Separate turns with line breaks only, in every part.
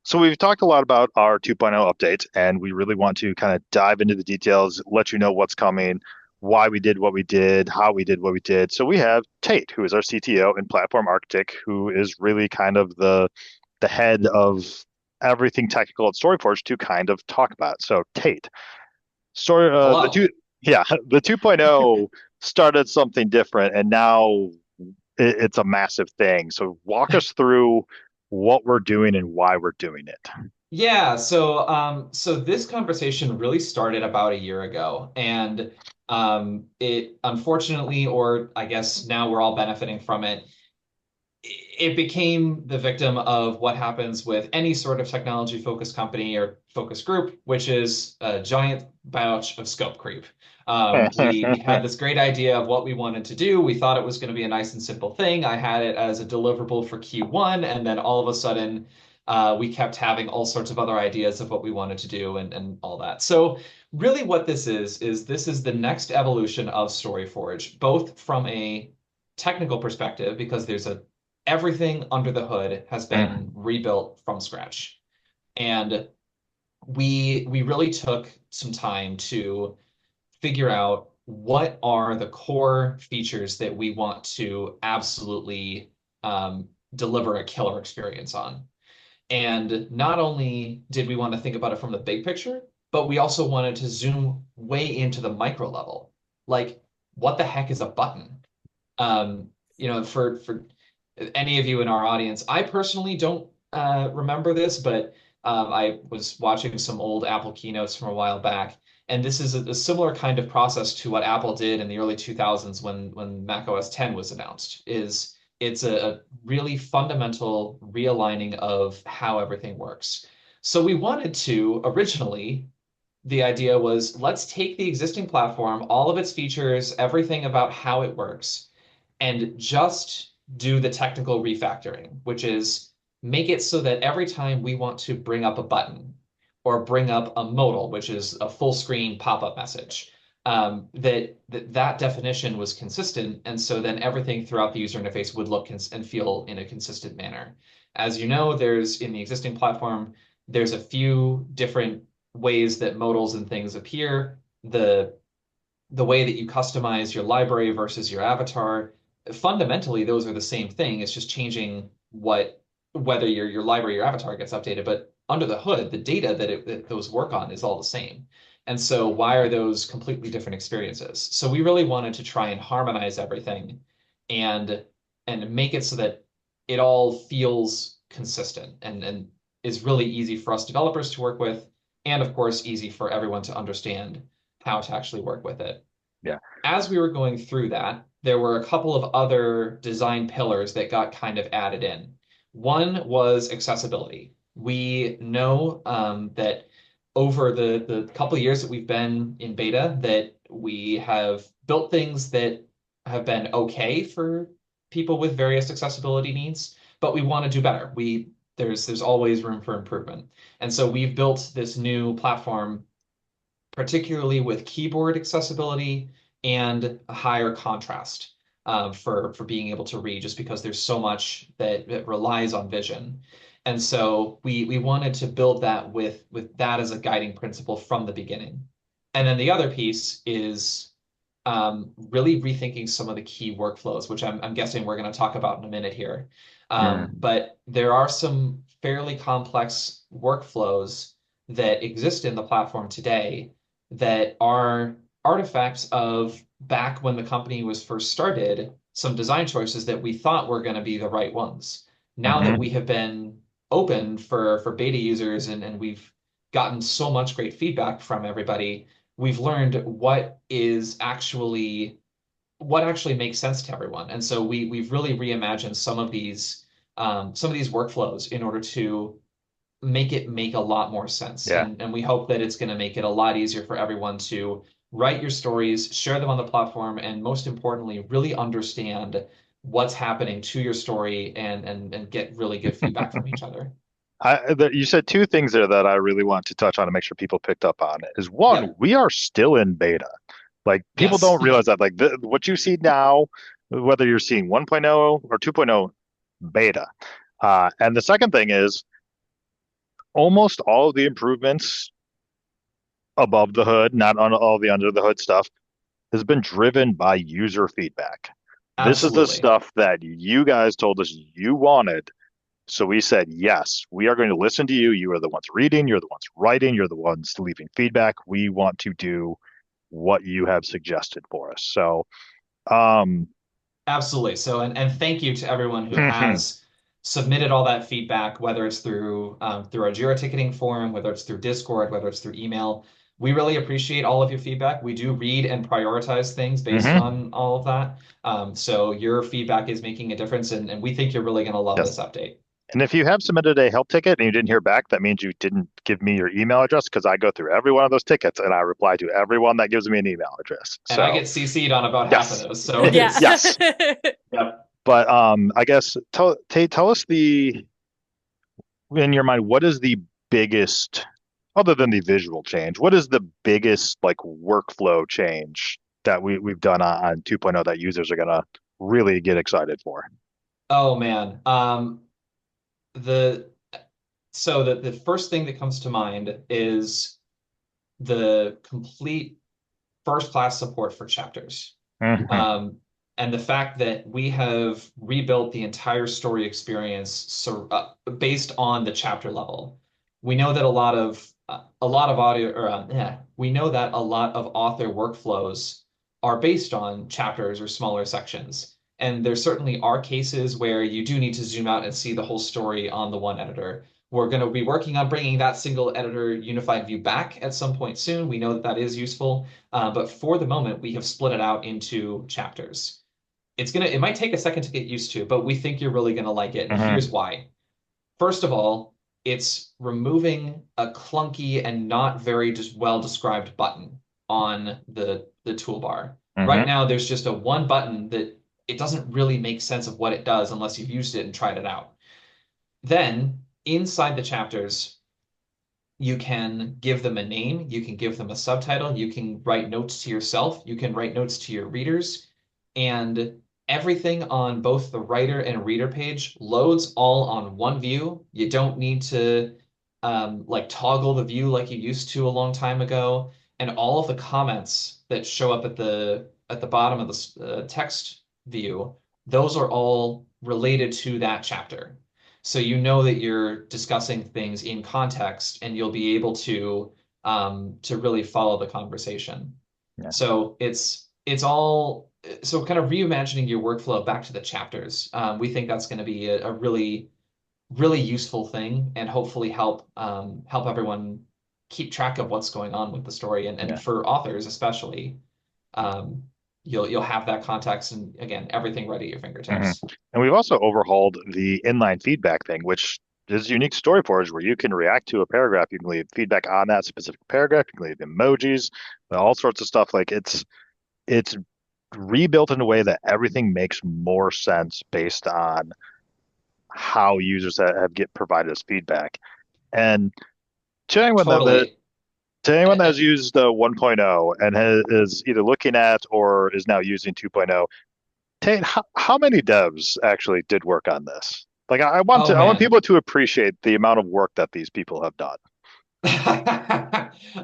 So we've talked a lot about our 2.0 update, and we really want to kind of dive into the details, let you know what's coming, why we did what we did, how we did what we did. So we have Tate, who is our CTO and platform architect, who is really kind of the head of everything technical at StoryForge to kind of talk about. So Tate, the
Hello.
two, yeah, the 2.0 started something different, and now it's a massive thing. So walk us through what we're doing and why we're doing it.
Yeah, so this conversation really started about a year ago, and it unfortunately, or I guess now we're all benefiting from it, it became the victim of what happens with any sort of technology focused company or focused group, which is a giant batch of scope creep. We had this great idea of what we wanted to do. We thought it was going to be a nice and simple thing. I had it as a deliverable for Q1, and then all of a sudden, we kept having all sorts of other ideas of what we wanted to do and all that. So really what this is the next evolution of StoryForge, both from a technical perspective, because there's a everything under the hood has been rebuilt from scratch. And we really took some time to figure out what are the core features that we want to absolutely deliver a killer experience on. And not only did we want to think about it from the big picture, but we also wanted to zoom way into the micro level. Like, what the heck is a button? For any of you in our audience, I personally don't remember this, but I was watching some old Apple keynotes from a while back, and this is a similar kind of process to what Apple did in the early 2000s when Mac OS 10 was announced. It's a really fundamental realigning of how everything works. So we wanted to originally, the idea was let's take the existing platform, all of its features, everything about how it works, and just do the technical refactoring, which is make it so that every time we want to bring up a button or bring up a modal, which is a full screen pop-up message, that definition was consistent, and so then everything throughout the user interface would look and feel in a consistent manner. As you know, there's in the existing platform, there's a few different ways that modals and things appear. The way that you customize your library versus your avatar, fundamentally those are the same thing. It's just changing whether your library, your avatar gets updated, but under the hood, the data that those work on is all the same. And so why are those completely different experiences? So we really wanted to try and harmonize everything and and make it so that it all feels consistent and is really easy for us developers to work with, and of course easy for everyone to understand how to actually work with it.
Yeah.
As we were going through that, there were a couple of other design pillars that got kind of added in. One was accessibility. We know that over the couple of years that we've been in beta, that we have built things that have been okay for people with various accessibility needs, but we want to do better. There's always room for improvement. And so we've built this new platform particularly with keyboard accessibility and a higher contrast for being able to read, just because there's so much that relies on vision. And so we wanted to build that with that as a guiding principle from the beginning. And then the other piece is really rethinking some of the key workflows, which I'm guessing we're going to talk about in a minute here.
Mm.
But there are some fairly complex workflows that exist in the platform today that are artifacts of back when the company was first started, some design choices that we thought were going to be the right ones. Now that we
Hmm.
have been open for beta users and we've gotten so much great feedback from everybody, we've learned what actually makes sense to everyone. And so we've really reimagined some of these workflows in order to make it make a lot more sense.
Yeah.
And we hope that it's going to make it a lot easier for everyone to write your stories, share them on the platform, and most importantly, really understand what's happening to your story and get really good feedback from each other.
You said two things there that I really want to touch on to make sure people picked up on. Is one,
Yep.
we are still in beta. Like people
Yes.
don't realize that. Like what you see now, whether you're seeing 1.0 or 2.0 beta. And the second thing is almost all of the improvements above the hood, not on all the under the hood stuff, has been driven by user feedback. This is the
Absolutely.
stuff that you guys told us you wanted. So we said, yes, we are going to listen to you. You are the ones reading, you're the ones writing, you're the ones leaving feedback. We want to do what you have suggested for us. So, um,
Absolutely. So, and thank you to everyone who has submitted all that feedback, whether it's through our Jira ticketing forum, whether it's through Discord, whether it's through email. We really appreciate all of your feedback. We do read and prioritize things based
mhm.
on all of that. So your feedback is making a difference, and we think you're really going to love
Yes.
this update.
And if you have submitted a help ticket and you didn't hear back, that means you didn't give me your email address because I go through every one of those tickets and I reply to everyone that gives me an email address.
And I
So,
get CC'd on about half of
yes.
those. So
Yeah.
it's,
Yes.
yep.
But I guess tell us in your mind, what is the biggest, other than the visual change, what is the biggest like workflow change that we've done on 2.0 that users are gonna really get excited for?
Oh man. The the first thing that comes to mind is the complete first class support for chapters.
Hmm.
Um, and the fact that we have rebuilt the entire story experience based on the chapter level. We know that a lot of audio or yeah, we know that a lot of author workflows are based on chapters or smaller sections. And there certainly are cases where you do need to zoom out and see the whole story on the one editor. We're going to be working on bringing that single editor unified view back at some point soon. We know that that is useful. But for the moment, we have split it out into chapters. It might take a second to get used to, but we think you're really gonna like it. And
Hmm.
here's why. First of all, it's removing a clunky and not very just well described button on the toolbar. Right
Hmm.
now, there's just a one button that it doesn't really make sense of what it does unless you've used it and tried it out. Then inside the chapters, you can give them a name, you can give them a subtitle, you can write notes to yourself, you can write notes to your readers, and everything on both the writer and reader page loads all on one view. You don't need to like toggle the view like you used to a long time ago, and all of the comments that show up at the bottom of the text view, those are all related to that chapter. So you know that you're discussing things in context and you'll be able to really follow the conversation.
Yeah.
So it's all so kind of reimagining your workflow back to the chapters. We think that's going to be a really useful thing and hopefully help everyone keep track of what's going on with the story and
Yeah.
for authors especially, um, you'll have that context and again everything ready at your
Hmm.
fingertips.
And we've also overhauled the inline feedback thing, which is unique to StoryForge, where you can react to a paragraph. You can leave feedback on that specific paragraph. You can leave emojis, all sorts of stuff. Like it's rebuilt in a way that everything makes more sense based on how users have get provided as feedback. And to anyone
Totally.
to anyone that
Uh,
has used 1.0 and is either looking at or is now using 2.0, Tate, how many devs actually did work on this? Like
Oh
I want
man.
people to appreciate the amount of work that these people have done.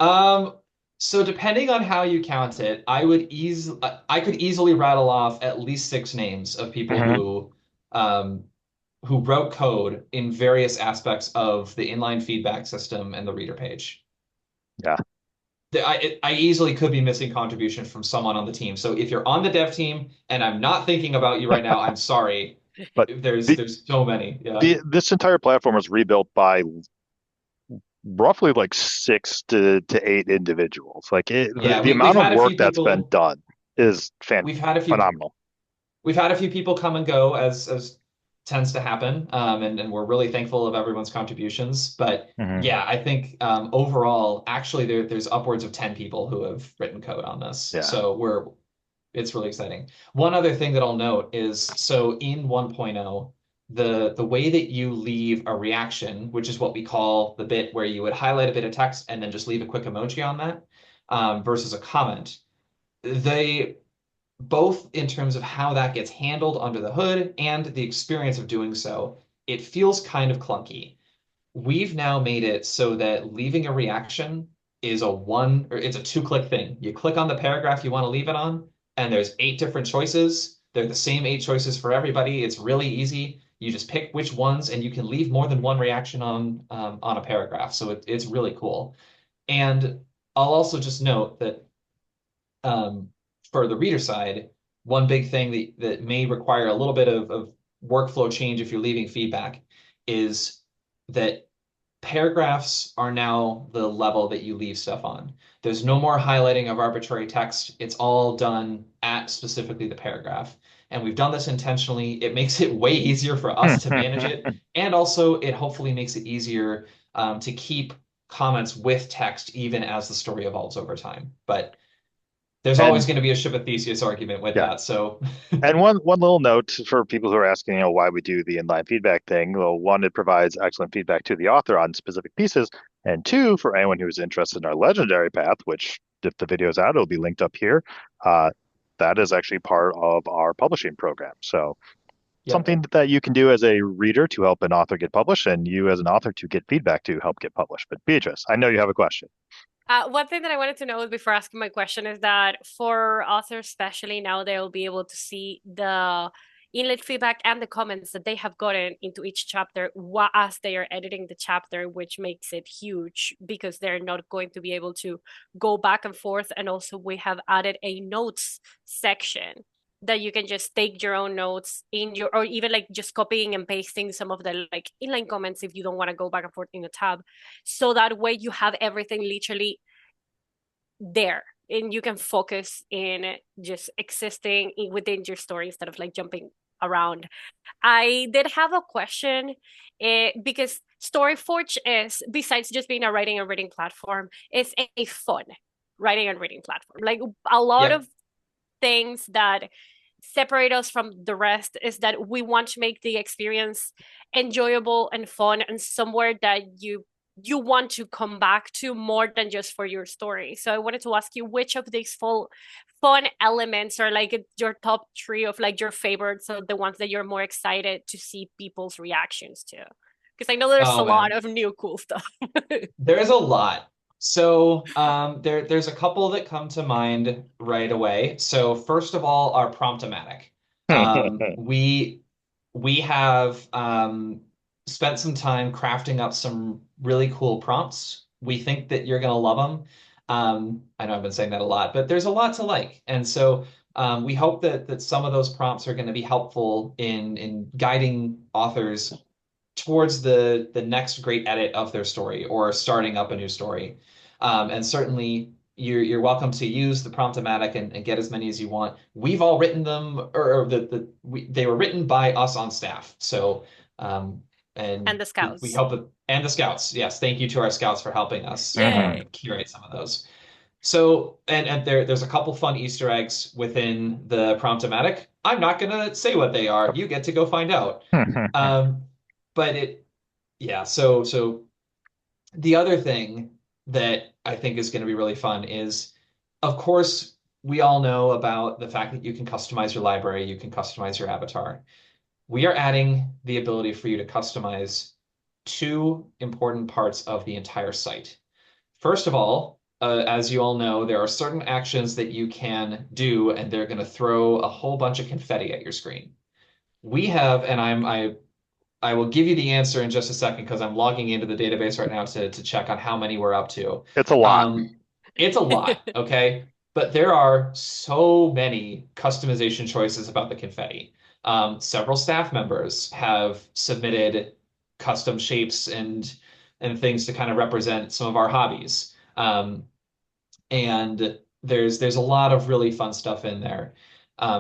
Um, so depending on how you count it, I could easily rattle off at least six names of people
Hmm.
um who wrote code in various aspects of the inline feedback system and the reader page.
Yeah,
I easily could be missing contribution from someone on the team. So if you're on the dev team and I'm not thinking about you right now, I'm sorry.
but the,
There's so many. Yeah.
this entire platform was rebuilt by roughly like six to eight individuals. Like
Yeah,
the
we've
amount of
had a
work
few
that's been
people
done is
we've had a few
phenomenal.
we've had a few people come and go as tends to happen, and we're really thankful of everyone's contributions. But
Hmm.
yeah, I think overall, actually, there's upwards of 10 people who have written code on this,
Yeah.
so we're it's really exciting. One other thing that I'll note is so in 1.0, the way that you leave a reaction, which is what we call the bit where you would highlight a bit of text and then just leave a quick emoji on that, versus a comment. They both in terms of how that gets handled under the hood and the experience of doing so, it feels kind of clunky. we've now made it so that leaving a reaction is a one or it's a two-click thing. You click on the paragraph you want to leave it on, and there's 8 different choices. They're the same 8 choices for everybody. It's really easy. You just pick which ones, and you can leave more than one reaction on a paragraph. So it's really cool. And I'll also just note that um, for the reader side, one big thing that may require a little bit of workflow change if you're leaving feedback is that paragraphs are now the level that you leave stuff on. There's no more highlighting of arbitrary text. It's all done at specifically the paragraph. And we've done this intentionally. It makes it way easier for us to manage it. And also, it hopefully makes it easier to keep comments with text even as the story evolves over time. But there's always
And
going to be a ship of Theseus argument with
yeah,
that. So,
and one little note for people who are asking, why we do the inline feedback thing. Well, one, it provides excellent feedback to the author on specific pieces, and two, for anyone who's interested in our legendary path, which if the video's out, it'll be linked up here. Uh, that is actually part of our publishing program. So
yep.
something that you can do as a reader to help an author get published, and you as an author to get feedback to help get published. But Beatrice, I know you have a question.
One thing that I wanted to know before asking my question is that for authors, especially now, they'll be able to see the inlet feedback and the comments that they have gotten into each chapter as they are editing the chapter, which makes it huge because they're not going to be able to go back and forth. And also, we have added a notes section that you can just take your own notes in your, or even like just copying and pasting some of the like inline comments if you don't want to go back and forth in a tab. So that way you have everything literally there and you can focus in just existing within your story instead of like jumping around. I did have a question because StoryForge is, besides just being a writing and reading platform, is a fun writing and reading platform. Like a lot
Yep.
of things that separate us from the rest is that we want to make the experience enjoyable and fun and somewhere that you want to come back to more than just for your story. So I wanted to ask you which of these full fun elements are like your top three of like your favorites, so the ones that you're more excited to see people's reactions to. Because I know there's a
Oh
lot
man.
of new cool stuff.
There is a lot. So there's a couple that come to mind right away. So first of all, our Prompt-o-matic. We have spent some time crafting up some really cool prompts. We think that you're gonna love them. I know I've been saying that a lot, but there's a lot to like, and so we hope that some of those prompts are going to be helpful in guiding authors towards the next great edit of their story or starting up a new story. And certainly you're welcome to use the Prompt-o-matic and get as many as you want. We've all written them, or they were written by us on staff. So and
And the
we
scouts.
hope that and the scouts. Yes, thank you to our scouts for helping us
Yay.
curate some of those. So and there's a couple fun Easter eggs within the Prompt-o-matic. I'm not gonna say what they are. You get to go find out. Um, but yeah, so the other thing that I think is going to be really fun is, of course, we all know about the fact that you can customize your library, you can customize your avatar. We are adding the ability for you to customize 2 important parts of the entire site. First of all, as you all know, there are certain actions that you can do, and they're going to throw a whole bunch of confetti at your screen. We have, and I will give you the answer in just a second because I'm logging into the database right now to check on how many we're up to.
It's a lot.
Um, it's a lot, okay? But there are so many customization choices about the confetti. Several staff members have submitted custom shapes and things to kind of represent some of our hobbies. And there's a lot of really fun stuff in there.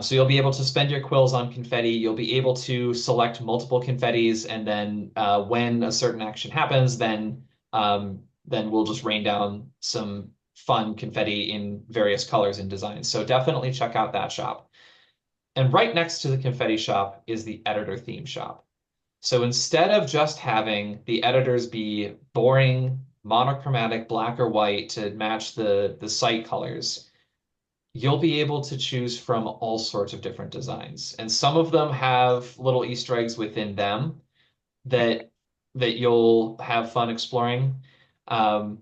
So you'll be able to spend your quills on confetti. You'll be able to select multiple confettis, and then when a certain action happens, then we'll just rain down some fun confetti in various colors and designs. So definitely check out that shop. And right next to the confetti shop is the editor theme shop. So instead of just having the editors be boring, monochromatic black or white to match the site colors, you'll be able to choose from all sorts of different designs. And some of them have little Easter eggs within them that that you'll have fun exploring. Um,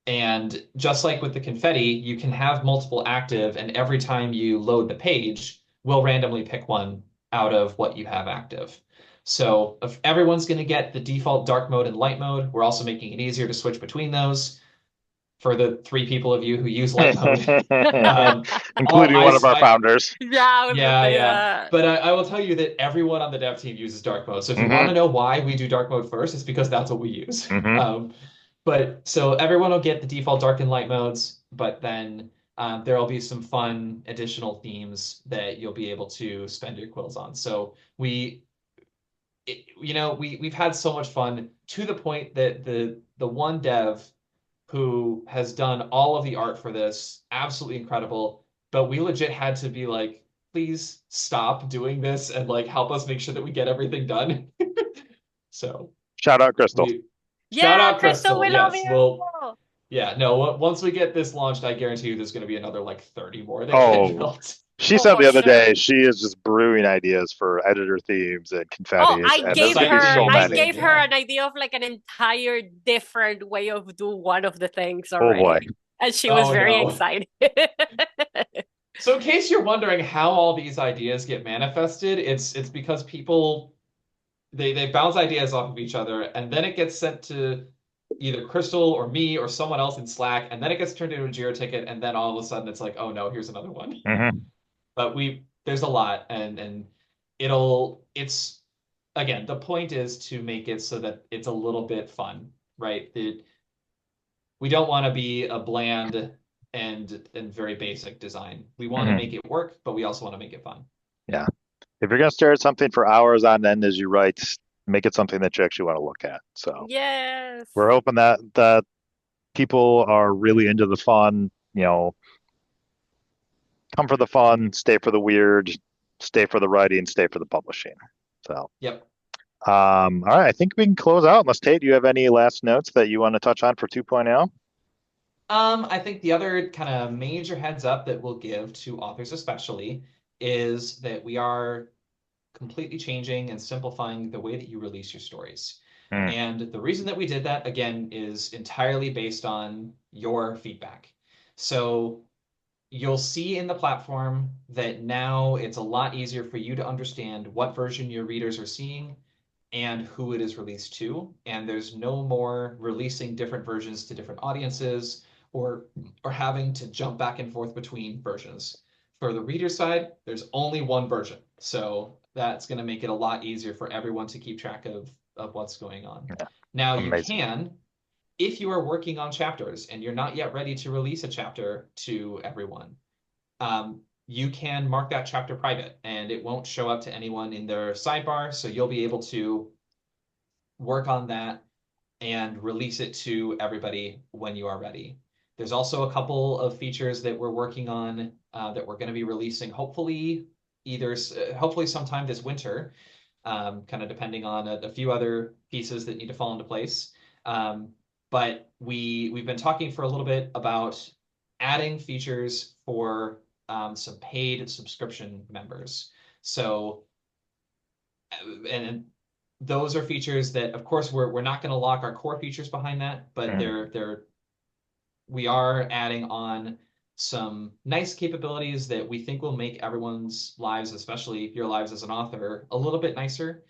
and just like with the confetti, you can have multiple active, and every time you load the page, we'll randomly pick one out of what you have active. So if everyone's going to get the default dark mode and light mode, we're also making it easier to switch between those for the 3 people of you who use light mode. Um, all
Including one of our founders.
Yeah, I was gonna
yeah,
say
yeah.
that.
But I will tell you that everyone on the dev team uses dark mode. So if you want
Hmm.
to know why we do dark mode first, it's because that's what we use.
Hmm.
But so everyone will get the default dark and light modes, but then there will be some fun additional themes that you'll be able to spend your quills on. So we've had so much fun to the point that the one dev who has done all of the art for this, absolutely incredible, but we legit had to be like, please stop doing this and like help us make sure that we get everything done. So
Shout out, Crystal.
we shout
Yeah,
out
Crystal,
Crystal.
we love
Yes,
you.
yeah, no, once we get this launched, I guarantee you there's going to be another like 30 more that get
Oh,
built.
she
Oh,
said
for
the other
sure.
day she is just brewing ideas for editor themes and
Oh,
confettis, and there's
The
going to be
site is
so
being
I
many.
amazing.
gave her
Yeah.
an idea of like an entire different way of do one of the things
Oh boy.
already. And she was
Oh
very
no.
excited.
So in case you're wondering how all these ideas get manifested, it's because people they bounce ideas off of each other, and then it gets sent to either Crystal or me or someone else in Slack, and then it gets turned into a Jira ticket, and then all of a sudden it's like, oh no, here's another one.
Hmm.
But there's a lot, and it's again, the point is to make it so that it's a little bit fun, right? We don't want to be a bland and very basic design. We want to
Hmm.
make it work, but we also want to make it fun.
Yeah. If you're going to stare at something for hours on end as you write, make it something that you actually want to look at. So
Yes.
we're hoping that people are really into the fun, come for the fun, stay for the weird, stay for the writing, stay for the publishing. So,
Yep.
all right, I think we can close out unless Tate, do you have any last notes that you want to touch on for 2.0?
I think the other kind of major heads up that we'll give to authors especially is that we are completely changing and simplifying the way that you release your stories.
Mm.
And the reason that we did that, again, is entirely based on your feedback. So you'll see in the platform that now it's a lot easier for you to understand what version your readers are seeing and who it is released to. And there's no more releasing different versions to different audiences or having to jump back and forth between versions. For the reader side, there's only one version. So that's going to make it a lot easier for everyone to keep track of what's going on.
Yeah,
Now you
amazing.
can, if you are working on chapters and you're not yet ready to release a chapter to everyone, you can mark that chapter private and it won't show up to anyone in their sidebar. So you'll be able to work on that and release it to everybody when you are ready. There's also a couple of features that we're working on that we're going to be releasing hopefully hopefully sometime this winter, kind of depending on a few other pieces that need to fall into place. But we've been talking for a little bit about adding features for some paid subscription members. So, and those are features that, of course, we're not going to lock our core features behind that, but
Mm.
we are adding on some nice capabilities that we think will make everyone's lives, especially your lives as an author, a little bit nicer.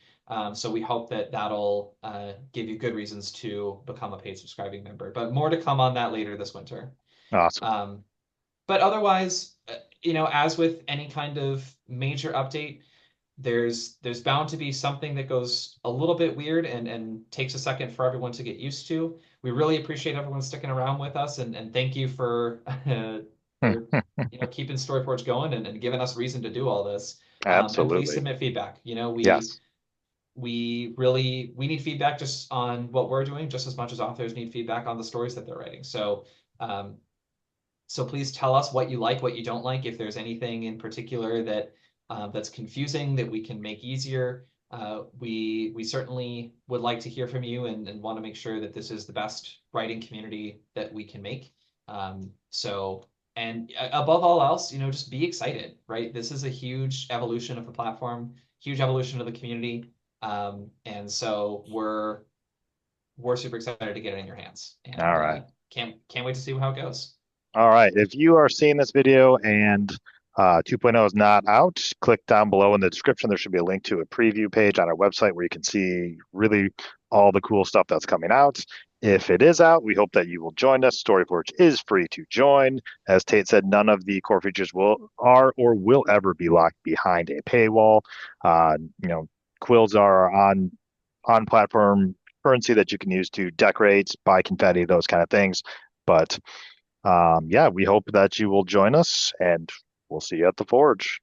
So we hope that that'll give you good reasons to become a paid subscribing member. But more to come on that later this winter.
Awesome.
But otherwise, as with any kind of major update, there's bound to be something that goes a little bit weird and takes a second for everyone to get used to. We really appreciate everyone sticking around with us and thank you for for keeping StoryForge going and giving us reason to do all this. And please
Absolutely.
submit feedback.
Yes.
We need feedback just on what we're doing just as much as authors need feedback on the stories that they're writing. So please tell us what you like, what you don't like. If there's anything in particular that's confusing that we can make easier, we certainly would like to hear from you and want to make sure that this is the best writing community that we can make. And above all else, just be excited, right? This is a huge evolution of the platform, huge evolution of the community. And so we're super excited to get it in your hands, and
All right.
can't wait to see how it goes.
All right. If you are seeing this video and 2.0 is not out, click down below in the description. There should be a link to a preview page on our website where you can see really all the cool stuff that's coming out. If it is out, we hope that you will join us. StoryForge is free to join. As Tate said, none of the core features are or will ever be locked behind a paywall. Quills are on platform currency that you can use to decorate, buy confetti, those kind of things. But yeah, we hope that you will join us, and we'll see you at the Forge.